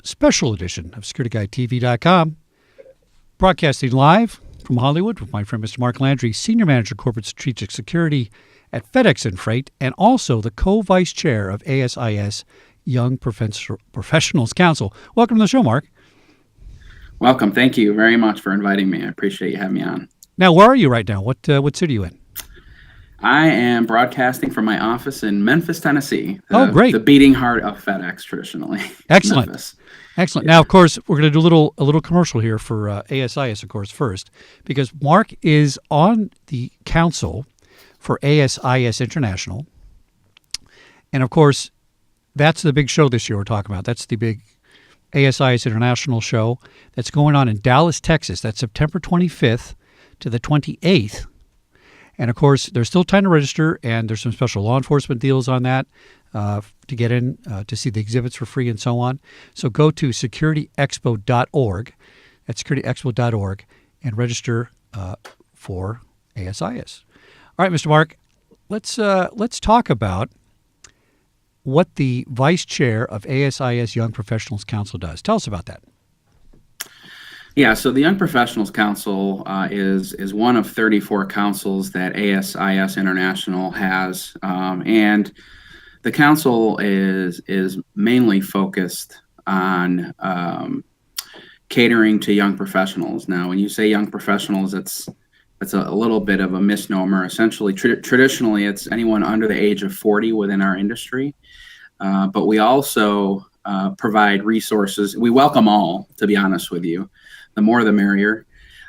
special edition of SecurityGuideTV.com, broadcasting live from Hollywood with my friend Mr. Mark Landry, Senior Manager Corporate Strategic Security at FedEx and Freight, and also the co-vice chair of ASIS Young Professionals Council. Welcome to the show, Mark. Welcome. Thank you very much for inviting me. I appreciate you having me on. Now, where are you right now? What city are you in? I am broadcasting from my office in Memphis, Tennessee. Great. The beating heart of FedEx traditionally. Excellent. Memphis. Excellent. Yeah. Now, of course, we're going to do a little commercial here for ASIS, of course, first, because Mark is on the council for ASIS International. And, of course, that's the big show this year we're talking about. That's the big ASIS International show that's going on in Dallas, Texas. That's September 25th to the 28th. And, of course, there's still time to register, and there's some special law enforcement deals on that to get in, to see the exhibits for free and so on. So go to securityexpo.org, that's securityexpo.org, and register for ASIS. All right, Mr. Mark, let's talk about what the vice chair of ASIS Young Professionals Council does. Tell us about that. Yeah, so the Young Professionals Council is one of 34 councils that ASIS International has, and the council is mainly focused on catering to young professionals. Now, when you say young professionals, it's a little bit of a misnomer. Essentially, traditionally, it's anyone under the age of 40 within our industry, but we also provide resources. We welcome all, to be honest with you. The more the merrier.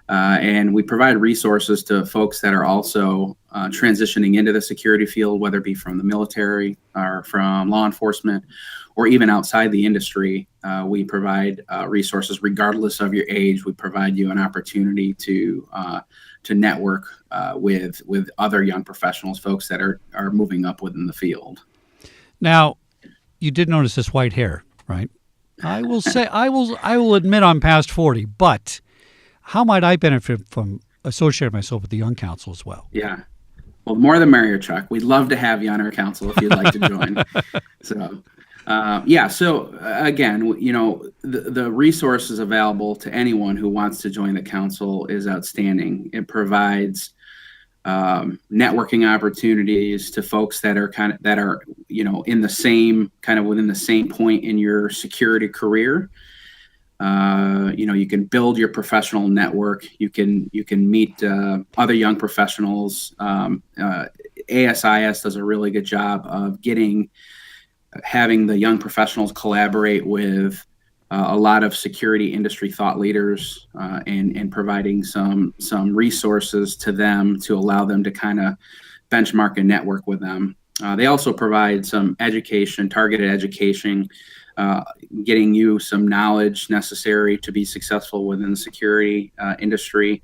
And we provide resources to folks that are also transitioning into the security field, whether it be from the military or from law enforcement or even outside the industry. We provide resources regardless of your age. We provide you an opportunity to network with other young professionals, folks that are moving up within the field. Now, you did notice this white hair, right? I will say, I will admit I'm past 40, but how might I benefit from associating myself with the Young Council as well? Yeah. Well, more the merrier, Chuck. We'd love to have you on our council if you'd like to join. So, again, you know, the resources available to anyone who wants to join the council is outstanding. It provides networking opportunities to folks that are in the same within the same point in your security career. You can build your professional network. You can meet other young professionals. ASIS does a really good job of having the young professionals collaborate with a lot of security industry thought leaders and providing some resources to them to allow them to kind of benchmark and network with them. They also provide some education, targeted education, getting you some knowledge necessary to be successful within the security industry,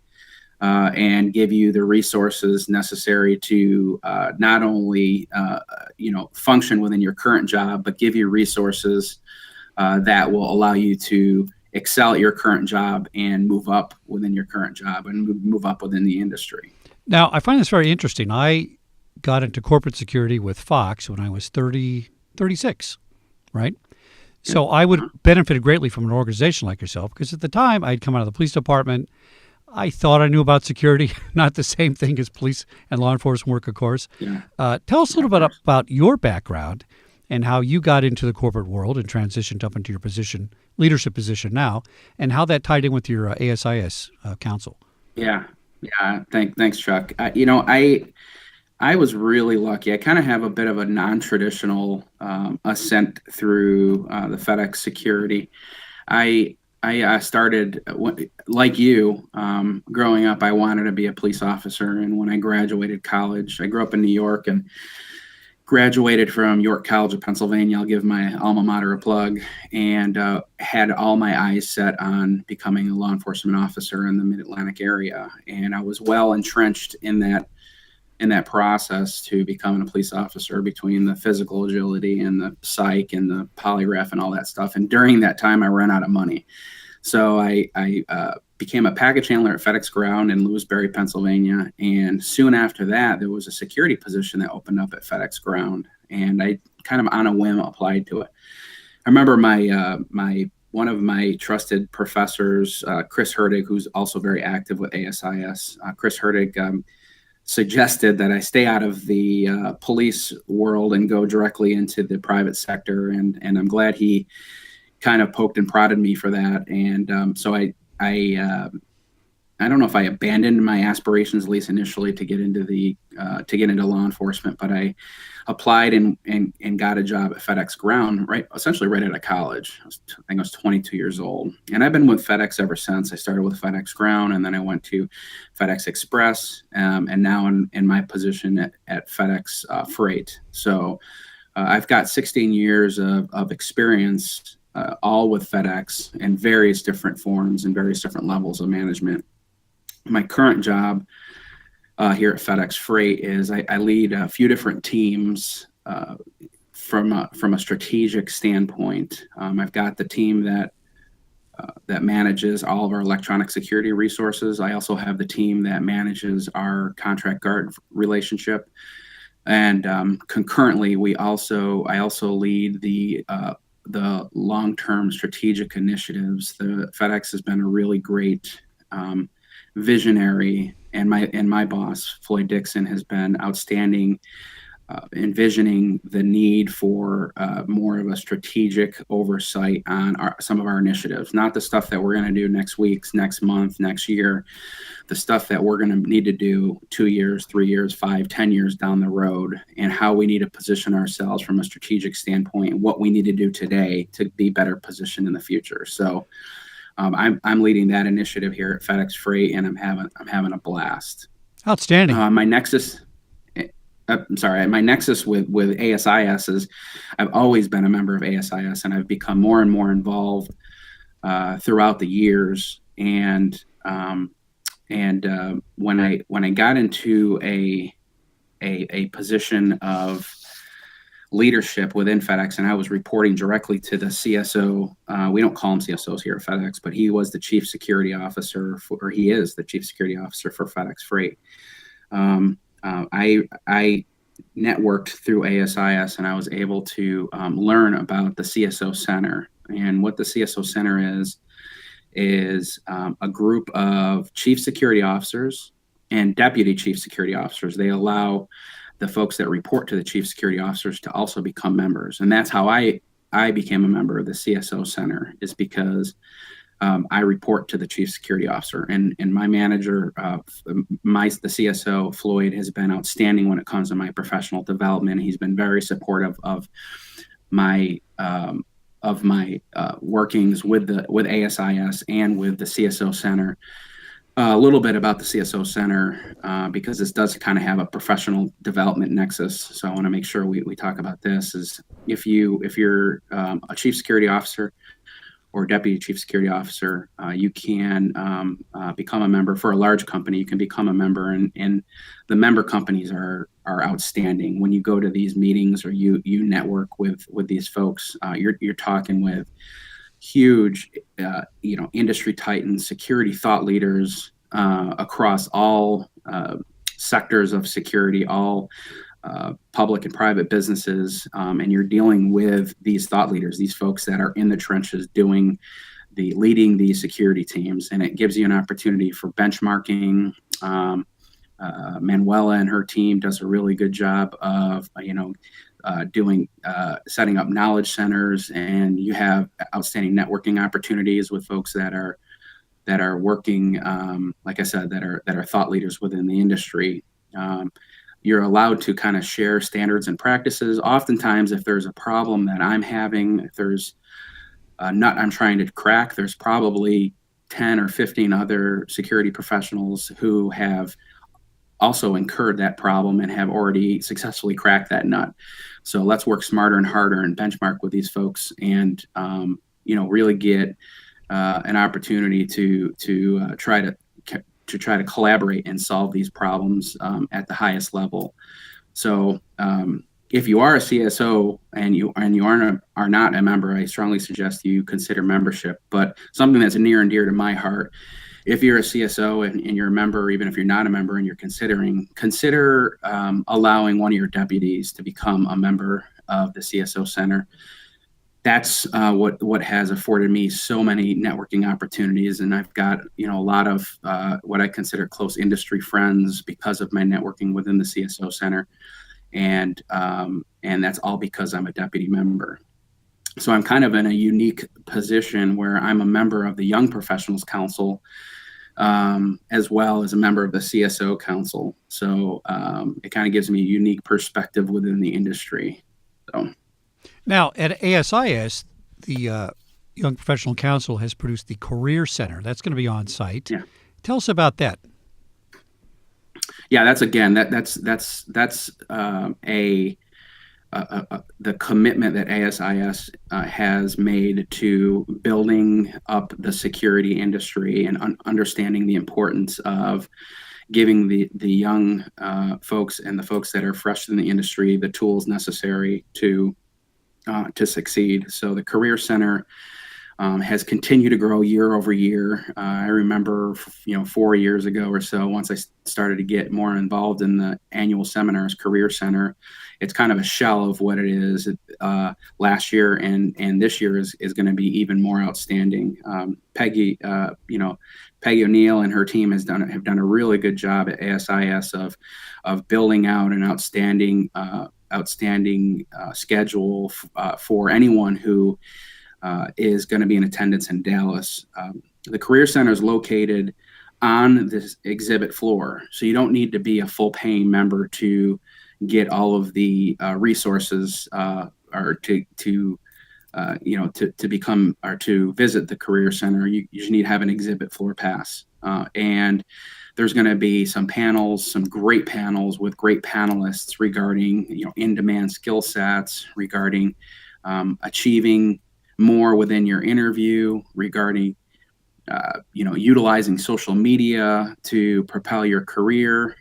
and give you the resources necessary to not only function within your current job, but give you resources that will allow you to excel at your current job and move up within your current job and move up within the industry. Now, I find this very interesting. I got into corporate security with Fox when I was 36, right? So I would benefit greatly from an organization like yourself, because at the time I'd come out of the police department. I thought I knew about security, not the same thing as police and law enforcement work, of course. Yeah. Tell us a little bit about your background and how you got into the corporate world and transitioned up into your leadership position now, and how that tied in with your ASIS council. Yeah. Thanks, Chuck. I was really lucky. I kind of have a bit of a non-traditional ascent through the FedEx security. I started, like you, growing up, I wanted to be a police officer. And when I graduated college, I grew up in New York and graduated from York College of Pennsylvania. I'll give my alma mater a plug, and had all my eyes set on becoming a law enforcement officer in the Mid-Atlantic area. And I was well entrenched in that process to becoming a police officer, between the physical agility and the psych and the polygraph and all that stuff. And during that time, I ran out of money. So I became a package handler at FedEx Ground in Lewisberry, Pennsylvania. And soon after that, there was a security position that opened up at FedEx Ground. And I kind of on a whim applied to it. I remember my one of my trusted professors, Chris Herdig, who's also very active with ASIS. Chris Herdig suggested that I stay out of the police world and go directly into the private sector, and I'm glad he kind of poked and prodded me for that. And so I don't know if I abandoned my aspirations, at least initially, to get into law enforcement, but I applied and got a job at FedEx Ground, essentially right out of college. I think I was 22 years old, and I've been with FedEx ever since. I started with FedEx Ground, and then I went to FedEx Express, and now in my position at FedEx Freight. So I've got 16 years of experience, all with FedEx in various different forms and various different levels of management. My current job here at FedEx Freight is I lead a few different teams from a strategic standpoint. I've got the team that manages all of our electronic security resources. I also have the team that manages our contract guard relationship, and concurrently, I also lead the long-term strategic initiatives. The FedEx has been a really great visionary, and my boss Floyd Dixon has been outstanding, envisioning the need for more of a strategic oversight on some of our initiatives, not the stuff that we're going to do next week, next month, next year, the stuff that we're going to need to do 2 years, 3 years, 5, 10 years down the road, and how we need to position ourselves from a strategic standpoint, and what we need to do today to be better positioned in the future. So I'm leading that initiative here at FedEx Freight, and I'm having a blast. Outstanding. My nexus with ASIS is I've always been a member of ASIS, and I've become more and more involved throughout the years. And when I got into a position of leadership within FedEx, and I was reporting directly to the CSO. We don't call him CSOs here at FedEx, but he was the chief security officer he is the chief security officer for FedEx Freight. I networked through ASIS, and I was able to learn about the CSO Center. And what the CSO Center is a group of chief security officers and deputy chief security officers. They allow the folks that report to the chief security officers to also become members. And that's how I became a member of the CSO Center, is because I report to the chief security officer. And my manager, the CSO, Floyd, has been outstanding when it comes to my professional development. He's been very supportive of my workings with ASIS and with the CSO Center. A little bit about the CSO Center, because this does kind of have a professional development nexus. So I want to make sure we talk about this. Is if you're a chief security officer or deputy chief security officer, you can become a member. For a large company, you can become a member, and the member companies are outstanding. When you go to these meetings or you network with these folks, you're talking with huge, industry titans, security thought leaders across all sectors of security, all public and private businesses, and you're dealing with these thought leaders, these folks that are in the trenches leading these security teams, and it gives you an opportunity for benchmarking. Manuela and her team does a really good job of setting up knowledge centers, and you have outstanding networking opportunities with folks that are working, like I said, that are thought leaders within the industry. You're allowed to kind of share standards and practices. Oftentimes, if there's a problem that I'm having, if there's a nut I'm trying to crack, there's probably 10 or 15 other security professionals who have also incurred that problem and have already successfully cracked that nut. So let's work smarter and harder and benchmark with these folks, and really get an opportunity to try to collaborate and solve these problems at the highest level. So if you are a CSO and you are not a member, I strongly suggest you consider membership. But something that's near and dear to my heart, if you're a CSO and you're a member, or even if you're not a member and you're consider allowing one of your deputies to become a member of the CSO Center. that's what has afforded me so many networking opportunities, and I've got a lot of what I consider close industry friends because of my networking within the CSO Center, and that's all because I'm a deputy member. So I'm kind of in a unique position where I'm a member of the Young Professionals Council, as well as a member of the CSO Council. So it kind of gives me a unique perspective within the industry. So. Now, at ASIS, the Young Professional Council has produced the Career Center. That's going to be on site. Yeah. Tell us about that. Yeah, that's the commitment that ASIS has made to building up the security industry and understanding the importance of giving the young folks and the folks that are fresh in the industry the tools necessary to succeed. So the Career Center has continued to grow year over year. I remember, 4 years ago or so, once I started to get more involved in the annual seminars, Career Center, it's kind of a shell of what it is last year, and this year is going to be even more outstanding. Peggy O'Neill and her team have done a really good job at ASIS of building out an outstanding schedule for anyone who is going to be in attendance in Dallas. The Career Center is located on this exhibit floor, so you don't need to be a full paying member to get all of the resources or to become or to visit the Career Center. You just need to have an exhibit floor pass, and there's going to be some great panels with great panelists regarding in-demand skill sets, regarding achieving more within your interview, regarding utilizing social media to propel your career,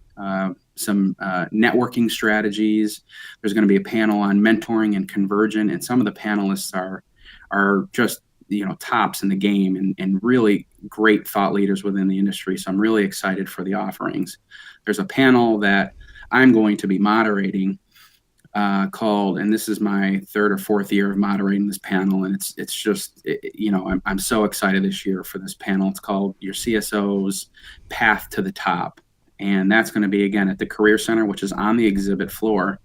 some networking strategies. There's going to be a panel on mentoring and conversion, and some of the panelists are just tops in the game and really great thought leaders within the industry. So I'm really excited for the offerings. There's a panel that I'm going to be moderating called, and this is my third or fourth year of moderating this panel, and it's just I'm so excited this year for this panel. It's called Your CSO's Path to the Top, and that's going to be again at the Career Center, which is on the exhibit floor.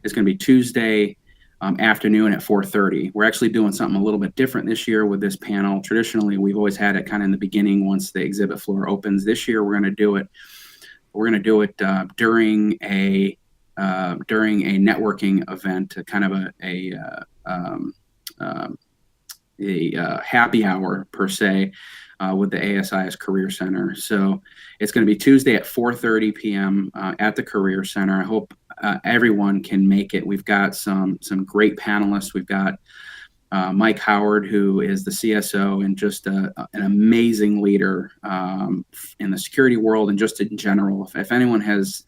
It's going to be Tuesday afternoon at 4:30. We're actually doing something a little bit different this year with this panel. Traditionally, we've always had it kind of in the beginning once the exhibit floor opens. This year, we're going to do it during a networking event, kind of a happy hour per se, with the ASIS Career Center. So it's going to be Tuesday at 4:30 p.m. At the Career Center. I hope everyone can make it. We've got some great panelists. We've got Mike Howard, who is the CSO and just an amazing leader in the security world and just in general. If anyone hasn't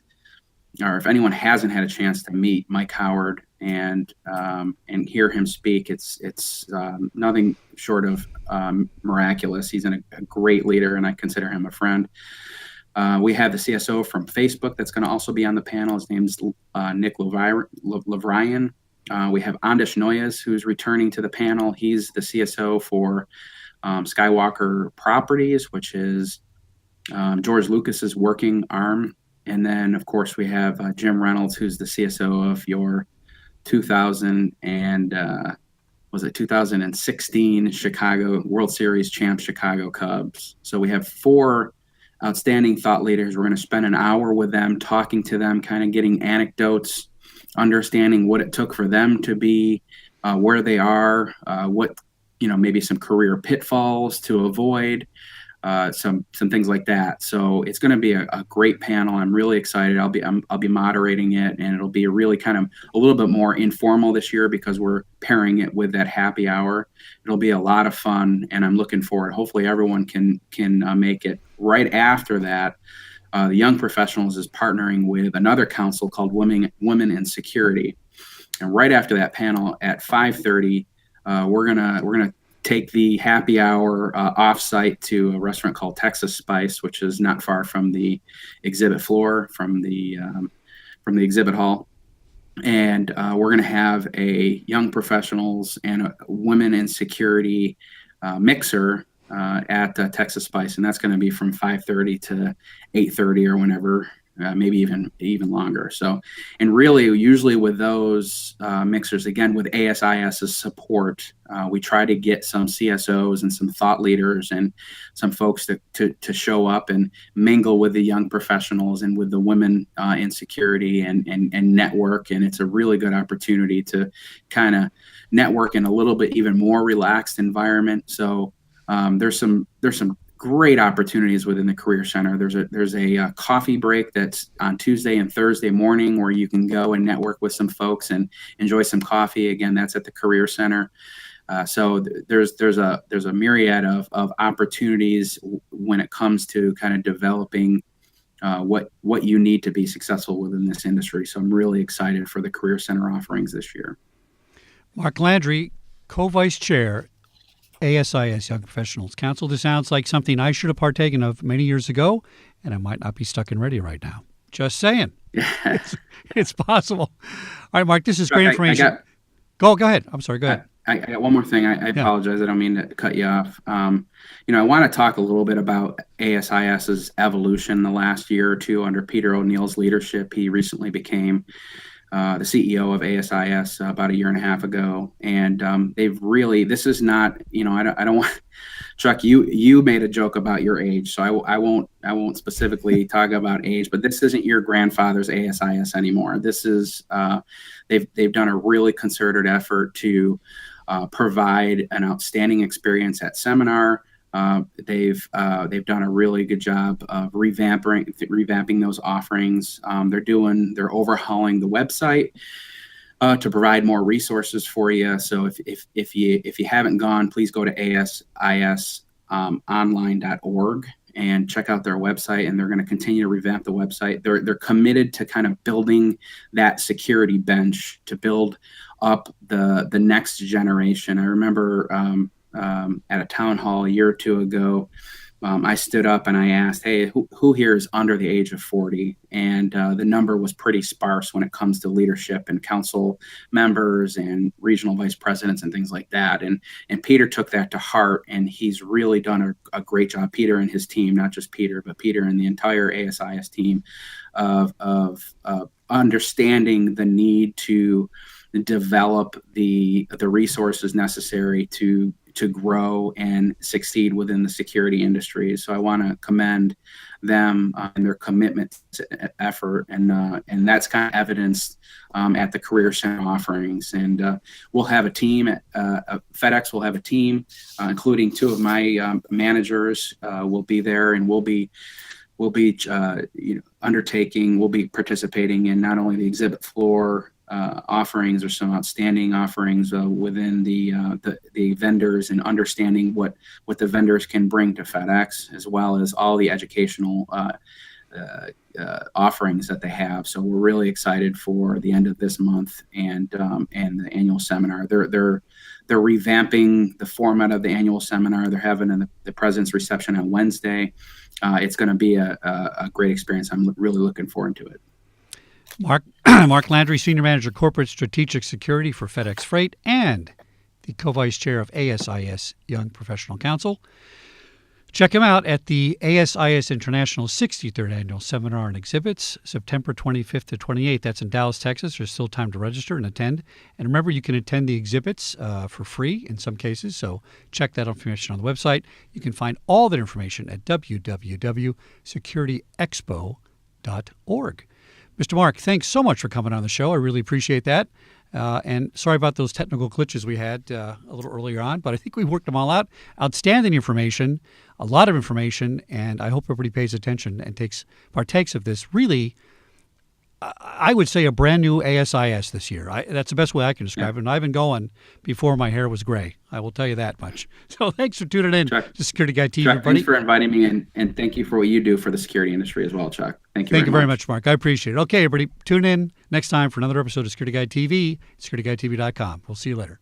had a chance to meet Mike Howard and hear him speak, it's nothing short of miraculous. He's a great leader, and I consider him a friend. We have the CSO from Facebook that's going to also be on the panel. His name's Nick Levrian. We have Andish Noyes, who's returning to the panel. He's the CSO for Skywalker Properties, which is George Lucas's working arm. And then, of course, we have Jim Reynolds, who's the CSO of your 2016 Chicago World Series champ Chicago Cubs. So we have 4 outstanding thought leaders. We're going to spend an hour with them, talking to them, kind of getting anecdotes, understanding what it took for them to be where they are, what maybe some career pitfalls to avoid. Some things like that. So it's going to be a great panel. I'm really excited. I'll be moderating it, and it'll be really kind of a little bit more informal this year because we're pairing it with that happy hour. It'll be a lot of fun, and I'm looking forward. Hopefully, everyone can make it. Right after that, the Young Professionals is partnering with another council called Women in Security, and right after that panel at 5:30, we're gonna take the happy hour off-site to a restaurant called Texas Spice, which is not far from the exhibit floor, from the exhibit hall. and we're going to have a young professionals and a women in security mixer at Texas Spice, and that's going to be from 5:30 to 8:30 or whenever, maybe even longer. So, and really, usually with those mixers, again with ASIS's support, we try to get some CSOs and some thought leaders and some folks to show up and mingle with the young professionals and with the women in security and network. And it's a really good opportunity to kind of network in a little bit even more relaxed environment. So there's some great opportunities within the Career Center. There's a coffee break that's on Tuesday and Thursday morning where you can go and network with some folks and enjoy some coffee. Again, that's at the Career Center. So there's a myriad of opportunities when it comes to kind of developing what you need to be successful within this industry. So I'm really excited for the Career Center offerings this year. Mark Landry, co-vice chair, ASIS Young Professionals Council. This sounds like something I should have partaken of many years ago, and I might not be stuck and ready right now. Just saying. It's possible. All right, Mark, this is great information. Go ahead. I'm sorry. Go ahead. I got one more thing. I apologize. I don't mean to cut you off. I want to talk a little bit about ASIS's evolution the last year or two under Peter O'Neill's leadership. He recently became the CEO of ASIS about a year and a half ago, and they've really. This is not, I don't want. Chuck, you made a joke about your age, so I won't specifically talk about age, but this isn't your grandfather's ASIS anymore. This is they've done a really concerted effort to provide an outstanding experience at seminar. They've done a really good job of revamping those offerings. They're overhauling the website to provide more resources for you. So if you haven't gone, please go to asisonline.org and check out their website. And they're going to continue to revamp the website. They're committed to kind of building that security bench to build up the next generation. I remember at a town hall a year or two ago, I stood up and I asked, hey, who here is under the age of 40? And the number was pretty sparse when it comes to leadership and council members and regional vice presidents and things like that. And Peter took that to heart, and he's really done a great job, Peter and his team, not just Peter, but Peter and the entire ASIS team of understanding the need to develop the resources necessary to grow and succeed within the security industry. So I want to commend them and their commitment to effort, and that's kind of evidenced at the Career Center offerings. And we'll have a team at FedEx. Will have a team, including two of my managers will be there, and we'll be participating in not only the exhibit floor offerings. There's some outstanding offerings within the vendors, and understanding what the vendors can bring to FedEx, as well as all the educational offerings that they have. So we're really excited for the end of this month and the annual seminar. They're revamping the format of the annual seminar. They're having the President's reception on Wednesday. It's going to be a great experience. I'm really looking forward to it. Mark Landry, Senior Manager, Corporate Strategic Security for FedEx Freight and the Co-Vice Chair of ASIS Young Professional Council. Check him out at the ASIS International 63rd Annual Seminar and Exhibits, September 25th to 28th. That's in Dallas, Texas. There's still time to register and attend. And remember, you can attend the exhibits for free in some cases, so check that information on the website. You can find all that information at www.securityexpo.org. Mr. Mark, thanks so much for coming on the show. I really appreciate that. And sorry about those technical glitches we had a little earlier on, but I think we worked them all out. Outstanding information, a lot of information, and I hope everybody pays attention and partakes of this really, I would say, a brand new ASIS this year. That's the best way I can describe it. And I've been going before my hair was gray. I will tell you that much. So thanks for tuning in to Security Guy TV, Chuck, everybody. Thanks for inviting me, and thank you for what you do for the security industry as well, Chuck. Thank you very much, Mark. I appreciate it. Okay, everybody, tune in next time for another episode of Security Guy TV, securityguydtv.com. We'll see you later.